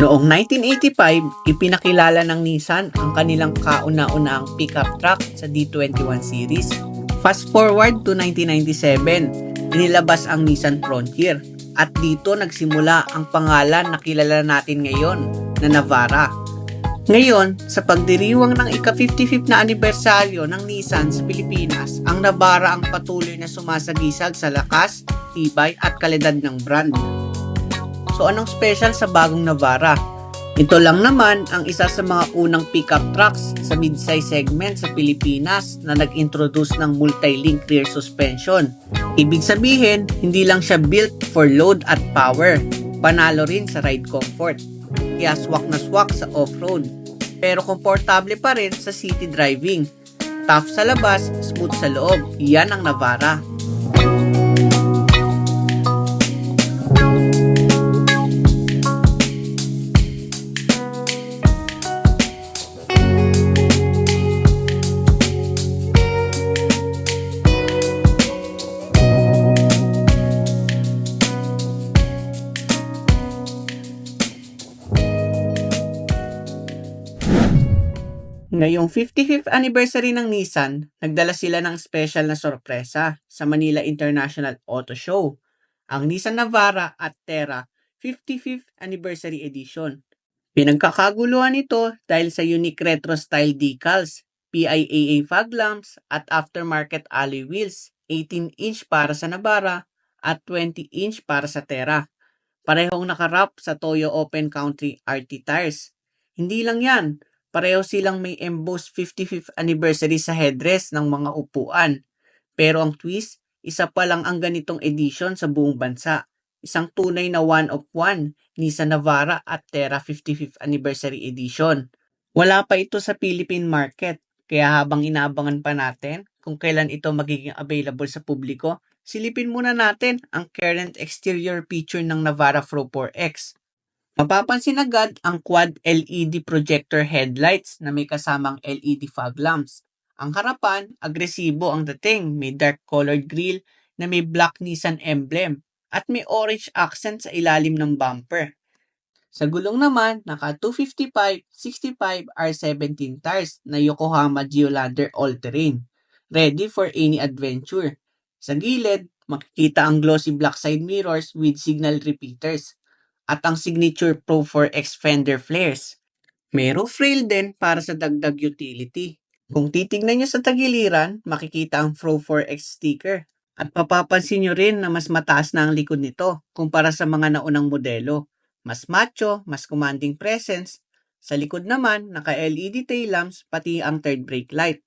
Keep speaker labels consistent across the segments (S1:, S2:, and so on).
S1: Noong 1985, ipinakilala ng Nissan ang kanilang kauna-unahang pickup truck sa D21 series. Fast forward to 1997, inilabas ang Nissan Frontier at dito nagsimula ang pangalan na kilala natin ngayon na Navara. Ngayon, sa pagdiriwang ng ika-55th na anibersaryo ng Nissan sa Pilipinas, ang Navara ang patuloy na sumasagisag sa lakas, tibay at kalidad ng brand. So anong special sa bagong Navara? Ito lang naman ang isa sa mga unang pickup trucks sa mid-size segment sa Pilipinas na nag-introduce ng multi-link rear suspension. Ibig sabihin, hindi lang siya built for load at power, panalo rin sa ride comfort. Kaya swak na swak sa off-road, pero komportable pa rin sa city driving. Tough sa labas, smooth sa loob, yan ang Navara. Ngayong 55th anniversary ng Nissan, nagdala sila ng special na sorpresa sa Manila International Auto Show, ang Nissan Navara at Terra 55th Anniversary Edition. Pinagkakaguluhan ito dahil sa unique retro style decals, PIAA fog lamps at aftermarket alloy wheels, 18-inch para sa Navara at 20-inch para sa Terra. Parehong nakarap sa Toyo Open Country RT tires. Hindi lang yan, pareho silang may embossed 55th anniversary sa headrest ng mga upuan. Pero ang twist, isa pa lang ang ganitong edition sa buong bansa. Isang tunay na one of one, Nissan Navara at Terra 55th Anniversary Edition. Wala pa ito sa Philippine market, kaya habang inaabangan pa natin kung kailan ito magiging available sa publiko, silipin muna natin ang current exterior feature ng Navara Pro 4X. Mapapansin agad ang quad LED projector headlights na may kasamang LED fog lamps. Ang harapan, agresibo ang dating, may dark colored grille na may black Nissan emblem at may orange accent sa ilalim ng bumper. Sa gulong naman, naka 255, 65 R17 tires na Yokohama Geolandar all-terrain, ready for any adventure. Sa gilid, makikita ang glossy black side mirrors with signal repeaters at ang signature Pro 4X fender flares. May roof rail din para sa dagdag utility. Kung titignan nyo sa tagiliran, makikita ang Pro 4X sticker. At mapapansin nyo rin na mas mataas na ang likod nito kumpara sa mga naunang modelo. Mas macho, mas commanding presence. Sa likod naman, naka-LED tail lamps pati ang third brake light.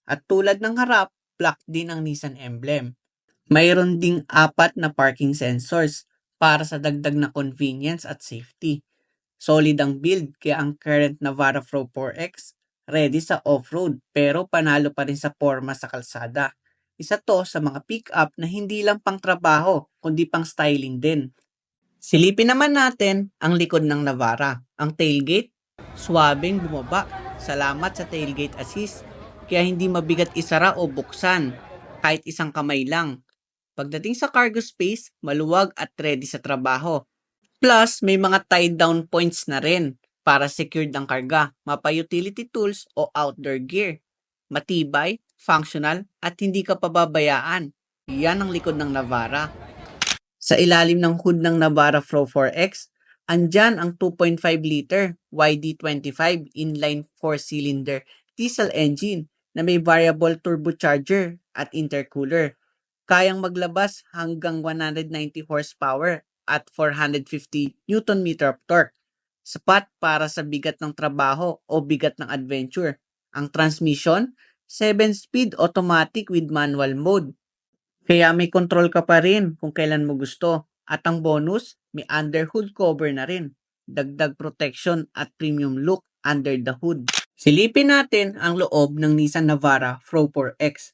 S1: At tulad ng harap, black din ang Nissan emblem. Mayroon ding 4 na parking sensors para sa dagdag na convenience at safety. Solid ang build kaya ang current Navara Pro 4X ready sa off-road pero panalo pa rin sa forma sa kalsada. Isa to sa mga pick-up na hindi lang pang trabaho kundi pang styling din. Silipin naman natin ang likod ng Navara. Ang tailgate, swabing bumaba. Salamat sa tailgate assist kaya hindi mabigat isara o buksan kahit isang kamay lang. Pagdating sa cargo space, maluwag at ready sa trabaho. Plus, may mga tie-down points na rin para secured ang karga, mapa-utility tools o outdoor gear. Matibay, functional, at hindi ka pababayaan. Yan ang likod ng Navara. Sa ilalim ng hood ng Navara Pro 4X, andyan ang 2.5 liter YD25 inline 4-cylinder diesel engine na may variable turbocharger at intercooler. Kayang maglabas hanggang 190 horsepower at 450 Nm of torque. Sapat para sa bigat ng trabaho o bigat ng adventure. Ang transmission, 7-speed automatic with manual mode. Kaya may control ka pa rin kung kailan mo gusto. At ang bonus, may underhood cover na rin. Dagdag protection at premium look under the hood. Silipin natin ang loob ng Nissan Navara Pro 4X.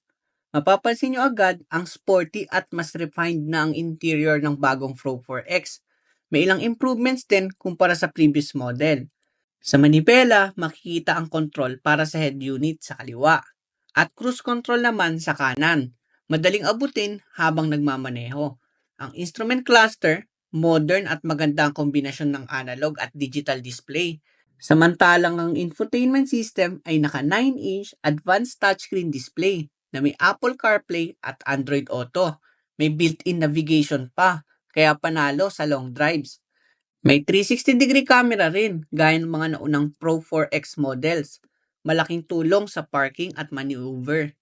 S1: Mapapansin nyo agad ang sporty at mas refined na ang interior ng bagong Pro 4X. May ilang improvements din kumpara sa previous model. Sa manibela, makikita ang control para sa head unit sa kaliwa at cruise control naman sa kanan. Madaling abutin habang nagmamaneho. Ang instrument cluster, modern at maganda ang kombinasyon ng analog at digital display. Samantalang ang infotainment system ay naka 9-inch advanced touchscreen display na may Apple CarPlay at Android Auto. May built-in navigation pa, kaya panalo sa long drives. May 360-degree camera rin, gaya ng mga naunang Pro 4X models. Malaking tulong sa parking at maneuver.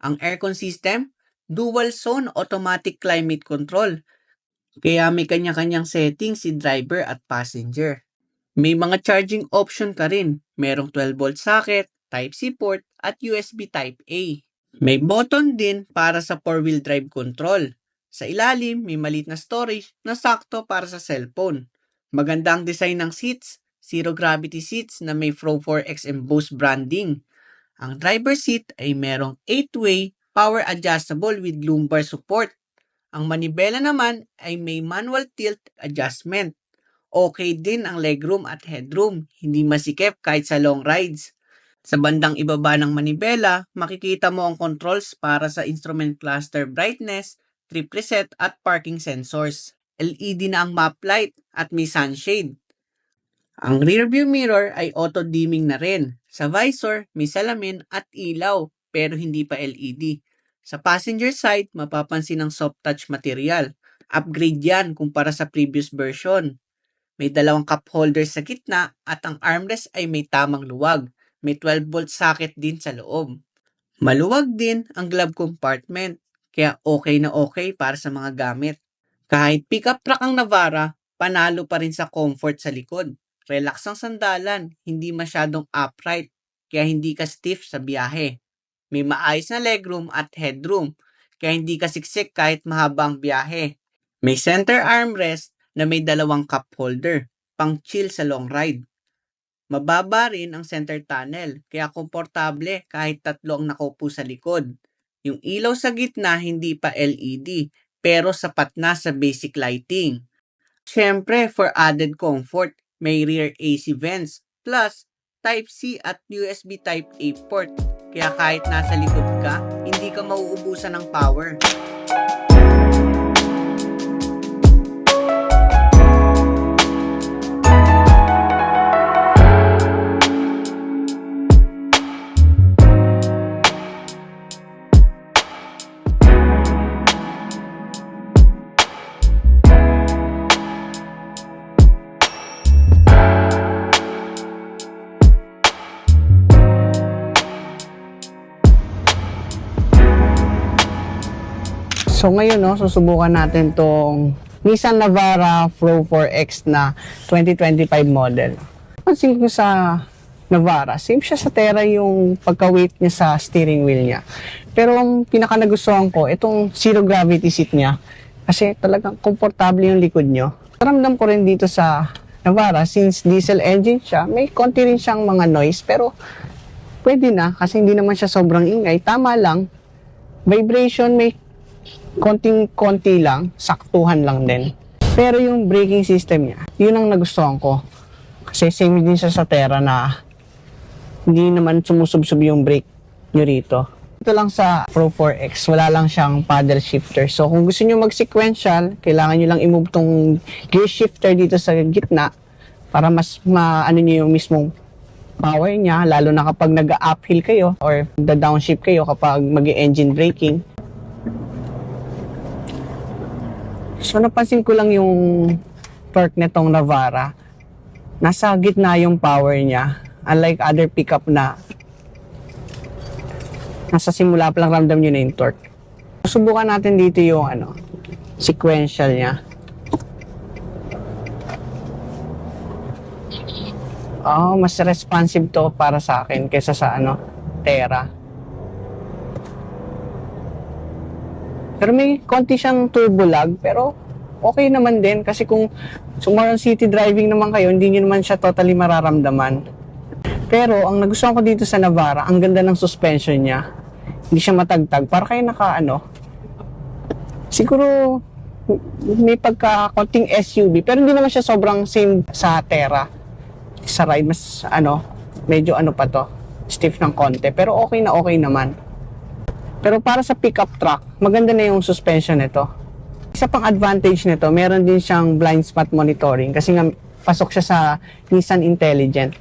S1: Ang aircon system, dual zone automatic climate control. Kaya may kanya-kanyang settings si driver at passenger. May mga charging option ka rin. Merong 12-volt socket, Type-C port at USB Type-A. May button din para sa 4-wheel drive control. Sa ilalim, may maliit na storage na sakto para sa cellphone. Maganda ang design ng seats, zero gravity seats na may Pro 4X embossed branding. Ang driver seat ay merong 8-way power adjustable with lumbar support. Ang manibela naman ay may manual tilt adjustment. Okay din ang legroom at headroom, hindi masikip kahit sa long rides. Sa bandang ibaba ng manibela, makikita mo ang controls para sa instrument cluster brightness, trip reset at parking sensors. LED na ang map light at may sunshade. Ang rear view mirror ay auto-dimming na rin. Sa visor, may salamin at ilaw pero hindi pa LED. Sa passenger side, mapapansin ang soft touch material. Upgrade yan kumpara sa previous version. May dalawang cup holder sa gitna at ang armrest ay may tamang luwag. May 12-volt socket din sa loob. Maluwag din ang glove compartment, kaya okay na okay para sa mga gamit. Kahit pickup truck ang Navara, panalo pa rin sa comfort sa likod. Relax ang sandalan, hindi masyadong upright, kaya hindi ka stiff sa biyahe. May maayos na legroom at headroom, kaya hindi ka siksik kahit mahaba ang biyahe. May center armrest na may dalawang cup holder, pang chill sa long ride. Mababa rin ang center tunnel, kaya komportable kahit tatlo ang nakaupo sa likod. Yung ilaw sa gitna hindi pa LED, pero sapat na sa basic lighting. Siyempre, for added comfort, may rear AC vents, plus Type-C at USB Type-A port. Kaya kahit nasa likod ka, hindi ka mauubusan ng power.
S2: So ngayon, susubukan natin tong Nissan Navara Pro 4X na 2025 model. Pansin ko sa Navara, same siya sa Terra yung pagka-weight niya sa steering wheel niya. Pero ang pinaka nagustuhan ko, itong zero gravity seat niya. Kasi talagang komportable yung likod nyo. Ramdam ko rin dito sa Navara, since diesel engine siya, may konti rin siyang mga noise. Pero pwede na, kasi hindi naman siya sobrang ingay. Tama lang, vibration may konting-konti lang, saktuhan lang din. Pero yung braking system niya, yun ang nagustuhan ko. Kasi same din siya sa Terra na hindi naman sumusubsob yung brake nyo rito. Ito lang sa Pro 4X, wala lang siyang paddle shifter. So kung gusto nyo mag-sequential, kailangan nyo lang i-move tong gear shifter dito sa gitna para mas maano nyo yung mismong power niya, lalo na kapag nag-uphill kayo or da-downshift kayo kapag mag-engine braking. So napansin ko lang yung torque nitong Navara. Nasa gitna yung power niya. Unlike other pickup na nasa simula pa lang ramdam nyo na yung torque. Subukan natin dito yung sequential niya. Mas responsive to para sa akin kaysa sa Terra. Pero may konti siyang turbo lag, pero okay naman din kasi kung sumarang city driving naman kayo, hindi nyo naman siya totally mararamdaman. Pero ang nagustuhan ko dito sa Navara, ang ganda ng suspension niya. Hindi siya matagtag, para kayo siguro may konting SUV, pero hindi naman siya sobrang same sa Terra. Sa ride, mas medyo pa to, stiff ng konti, pero okay naman. Pero para sa pickup truck, maganda na yung suspension nito. isa pang advantage nito, meron din siyang blind spot monitoring kasi nga pasok siya sa Nissan Intelligent.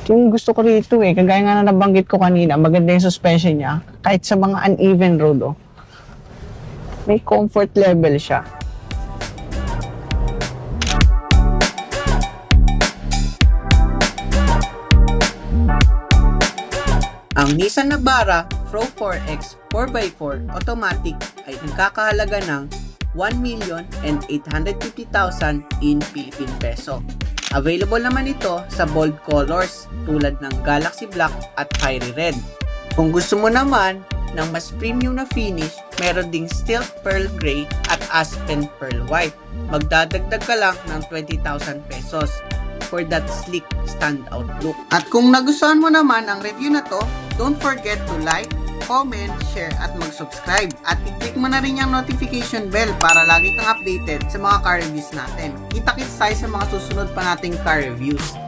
S2: Yung gusto ko rito kagaya nga na nabanggit ko kanina, maganda yung suspension niya. Kahit sa mga uneven road, may comfort level siya.
S1: Ang Nissan Navara Pro 4X 4x4 automatic ay nagkakahalaga ng 1,850,000 in Philippine peso. Available naman ito sa bold colors tulad ng Galaxy Black at Fiery Red. Kung gusto mo naman ng mas premium na finish, meron ding Stealth Pearl Gray at Aspen Pearl White. Magdadagdag ka lang ng 20,000 pesos for that sleek standout look. At kung nagustuhan mo naman ang review na to, don't forget to like, comment, share at mag-subscribe. At i-click mo na rin yung notification bell para lagi kang updated sa mga car reviews natin. Kita-kits tayo sa mga susunod pa nating car reviews.